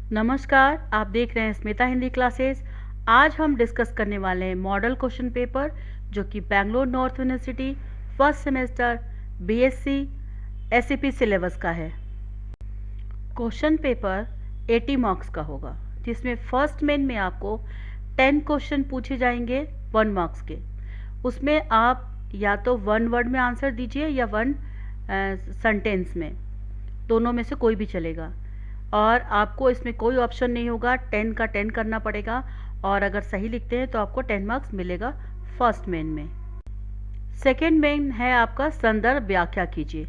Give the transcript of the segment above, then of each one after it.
नमस्कार, आप देख रहे हैं स्मिता हिंदी क्लासेस। आज हम डिस्कस करने वाले हैं मॉडल क्वेश्चन पेपर जो कि Bangalore north university first semester BSc SEP syllabus का है। क्वेश्चन पेपर 80 मार्क्स का होगा, जिसमें फर्स्ट मेन में आपको 10 क्वेश्चन पूछे जाएंगे 1 मार्क्स के। उसमें आप या तो 1 वर्ड में आंसर दीजिए या 1 सेंटेंस में, दोनों में से कोई भी चलेगा। और आपको इसमें कोई ऑप्शन नहीं होगा, 10 का 10 करना पड़ेगा। और अगर सही लिखते हैं तो आपको 10 मार्क्स मिलेगा फर्स्ट मेन में। सेकंड मेन है आपका संदर्भ व्याख्या कीजिए।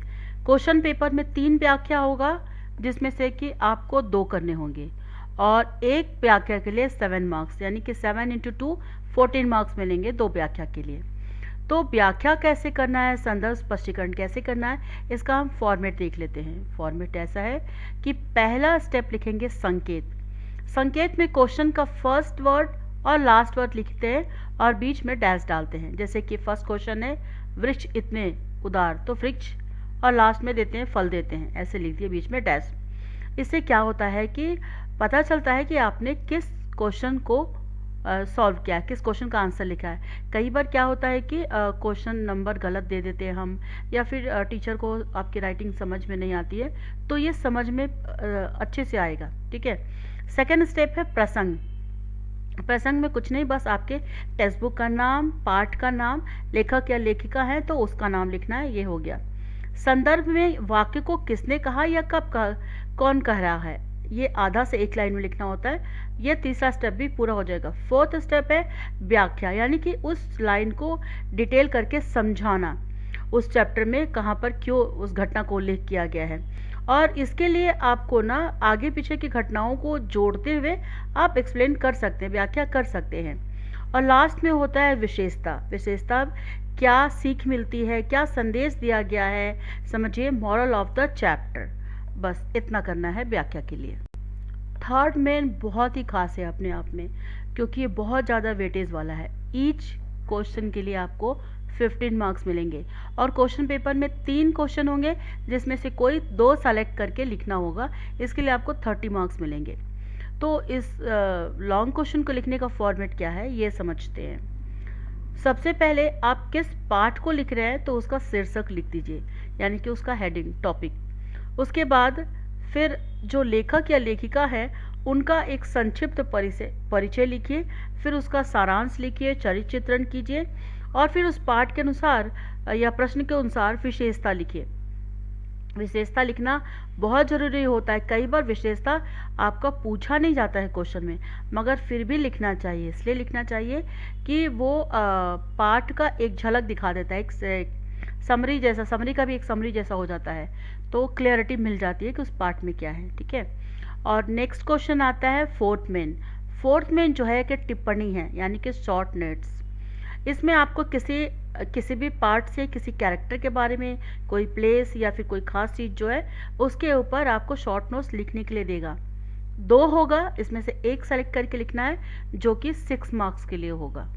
क्वेश्चन पेपर में 3 व्याख्या होगा, जिसमें से कि आपको 2 करने होंगे और एक व्याख्या के लिए 7 मार्क्स, यानी कि 7 × 2 14 मार्क्स मिलेंगे 2 व्याख्या के लिए। तो व्याख्या कैसे करना है, संदर्भ स्पष्टीकरण कैसे करना है, इसका हम फॉर्मेट देख लेते हैं। फॉर्मेट ऐसा है कि पहला स्टेप लिखेंगे संकेत। संकेत में क्वेश्चन का फर्स्ट वर्ड और लास्ट वर्ड लिखते हैं और बीच में डैश डालते हैं। जैसे कि फर्स्ट क्वेश्चन है वृक्ष इतने उदार, तो वृक्ष और लास्ट में देते हैं फल देते हैं, ऐसे लिख दिए बीच में डैश। इससे क्या होता है कि पता चलता है कि आपने किस क्वेश्चन को सॉल्व किया, किस क्वेश्चन का आंसर लिखा है। कई बार क्या होता है कि क्वेश्चन नंबर गलत दे देते हैं हम, या फिर टीचर को आपकी राइटिंग समझ में नहीं आती है, तो ये समझ में अच्छे से आएगा। ठीक है। सेकंड स्टेप है प्रसंग। प्रसंग में कुछ नहीं, बस आपके टेक्स्ट बुक का नाम, पाठ का नाम, लेखक या लेखिका है तो उसका नाम लिखना है, ये हो गया। संदर्भ में वाक्य को किसने कहा या कब कहा, कौन कह रहा है, ये आधा से 1 लाइन में लिखना होता है। ये तीसरा स्टेप भी पूरा हो जाएगा। फोर्थ स्टेप है व्याख्या, यानी कि उस लाइन को डिटेल करके समझाना, उस चैप्टर में कहाँ पर क्यों उस घटना को उल्लेख किया गया है। और इसके लिए आपको ना आगे पीछे की घटनाओं को जोड़ते हुए आप एक्सप्लेन कर सकते हैं, व्याख्या कर सकते हैं। और लास्ट में होता है विशेषता। विशेषता क्या सीख मिलती है, क्या संदेश दिया गया है, समझिए मॉरल ऑफ द चैप्टर। बस इतना करना है व्याख्या के लिए। थर्ड मेन बहुत ही खास है अपने आप में, क्योंकि ये बहुत ज़्यादा वेटेज वाला है। ईच क्वेश्चन के लिए आपको 15 मार्क्स मिलेंगे और क्वेश्चन पेपर में 3 क्वेश्चन होंगे, जिसमें से कोई 2 सेलेक्ट करके लिखना होगा। इसके लिए आपको 30 मार्क्स मिलेंगे। तो इस लॉन्ग क्वेश्चन को लिखने का फॉर्मेट क्या है, ये समझते हैं। सबसे पहले आप किस पाठ को लिख रहे हैं तो उसका शीर्षक लिख दीजिए, यानी कि उसका हेडिंग, टॉपिक। उसके बाद फिर जो लेखक या लेखिका है उनका एक संक्षिप्त परिचय लिखिए, फिर उसका सारांश लिखिए, चरित्र चित्रण कीजिए और फिर उस पाठ के अनुसार या प्रश्न के अनुसार विशेषता लिखिए। विशेषता लिखना बहुत ज़रूरी होता है। कई बार विशेषता आपका पूछा नहीं जाता है क्वेश्चन में, मगर फिर भी लिखना चाहिए। इसलिए लिखना चाहिए कि वो पाठ का एक झलक दिखा देता है, एक समरी जैसा, समरी का भी एक समरी जैसा हो जाता है, तो क्लियरिटी मिल जाती है कि उस पार्ट में क्या है। ठीक है। और नेक्स्ट क्वेश्चन आता है फोर्थ मेन। फोर्थ मेन जो है कि टिप्पणी है, यानी कि शॉर्ट नोट्स। इसमें आपको किसी भी पार्ट से, किसी कैरेक्टर के बारे में, कोई प्लेस या फिर कोई खास चीज़ जो है उसके ऊपर आपको शॉर्ट नोट्स लिखने के लिए देगा। 2 होगा, इसमें से एक सेलेक्ट करके लिखना है जो कि 6 मार्क्स के लिए होगा।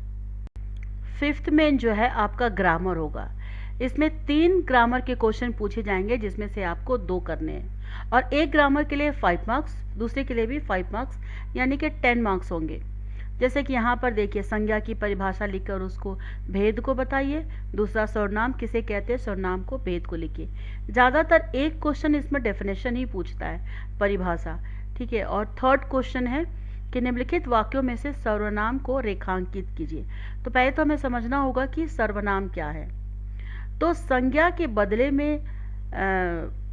फिफ्थ मेन जो है आपका ग्रामर होगा। इसमें 3 ग्रामर के क्वेश्चन पूछे जाएंगे, जिसमें से आपको 2 करने हैं और एक ग्रामर के लिए 5 मार्क्स, दूसरे के लिए भी 5 मार्क्स, यानी कि 10 मार्क्स होंगे। जैसे कि यहाँ पर देखिए, संज्ञा की परिभाषा लिखकर उसको भेद को बताइए। दूसरा सर्वनाम किसे कहते हैं, सर्वनाम को भेद को लिखिए। ज़्यादातर एक क्वेश्चन इसमें डेफिनेशन ही पूछता है, परिभाषा। ठीक है। और थर्ड क्वेश्चन है कि निम्नलिखित वाक्यों में से सर्वनाम को रेखांकित कीजिए। तो पहले तो हमें समझना होगा कि सर्वनाम क्या है। तो संज्ञा के बदले में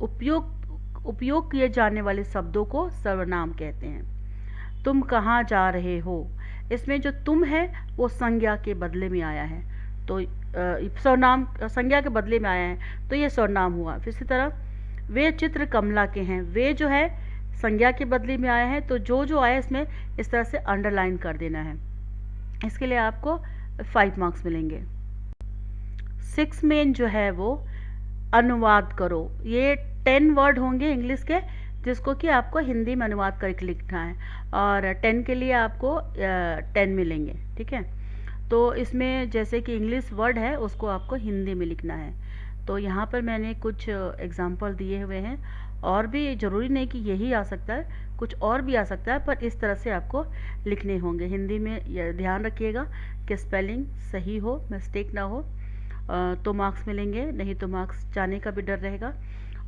उपयोग किए जाने वाले शब्दों को सर्वनाम कहते हैं। तुम कहाँ जा रहे हो, इसमें जो तुम है वो संज्ञा के बदले में आया है, तो सर्वनाम संज्ञा के बदले में आया है, तो ये सर्वनाम हुआ। फिर इसी तरह वे चित्र कमला के हैं, वे जो है संज्ञा के बदले में आया है, तो जो आया इसमें इस तरह से अंडरलाइन कर देना है। इसके लिए आपको 5 मार्क्स मिलेंगे। 6 मेन जो है वो अनुवाद करो। ये 10 वर्ड होंगे इंग्लिश के, जिसको कि आपको हिंदी में अनुवाद करके लिखना है और 10 के लिए आपको 10 मिलेंगे। ठीक है। तो इसमें जैसे कि इंग्लिश वर्ड है उसको आपको हिंदी में लिखना है। तो यहाँ पर मैंने कुछ एग्जाम्पल दिए हुए हैं, और भी ज़रूरी नहीं कि यही आ सकता है, कुछ और भी आ सकता है, पर इस तरह से आपको लिखने होंगे। हिंदी में यह ध्यान रखिएगा कि स्पेलिंग सही हो, मिस्टेक ना हो, तो मार्क्स मिलेंगे, नहीं तो मार्क्स जाने का भी डर रहेगा।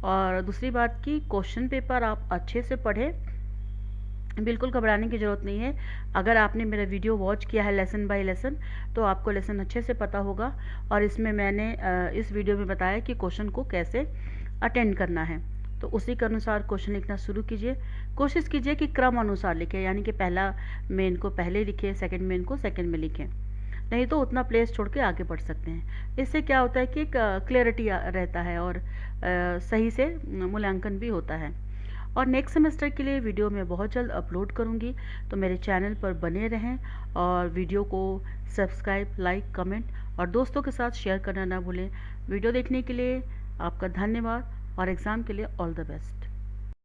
और दूसरी बात कि क्वेश्चन पेपर आप अच्छे से पढ़ें, बिल्कुल घबराने की ज़रूरत नहीं है। अगर आपने मेरा वीडियो वॉच किया है लेसन बाय लेसन, तो आपको लेसन अच्छे से पता होगा। और इसमें मैंने इस वीडियो में बताया कि क्वेश्चन को कैसे अटेंड करना है, तो उसी के अनुसार क्वेश्चन लिखना शुरू कीजिए। कोशिश कीजिए कि क्रम अनुसार लिखें, यानी कि पहला मेन को पहले लिखें, सेकंड मेन को सेकंड में लिखें, नहीं तो उतना प्लेस छोड़ के आगे बढ़ सकते हैं। इससे क्या होता है कि एक क्लैरिटी रहता है और सही से मूल्यांकन भी होता है। और नेक्स्ट सेमेस्टर के लिए वीडियो मैं बहुत जल्द अपलोड करूँगी, तो मेरे चैनल पर बने रहें और वीडियो को सब्सक्राइब, लाइक, कमेंट और दोस्तों के साथ शेयर करना ना भूलें। वीडियो देखने के लिए आपका धन्यवाद और एग्ज़ाम के लिए ऑल द बेस्ट।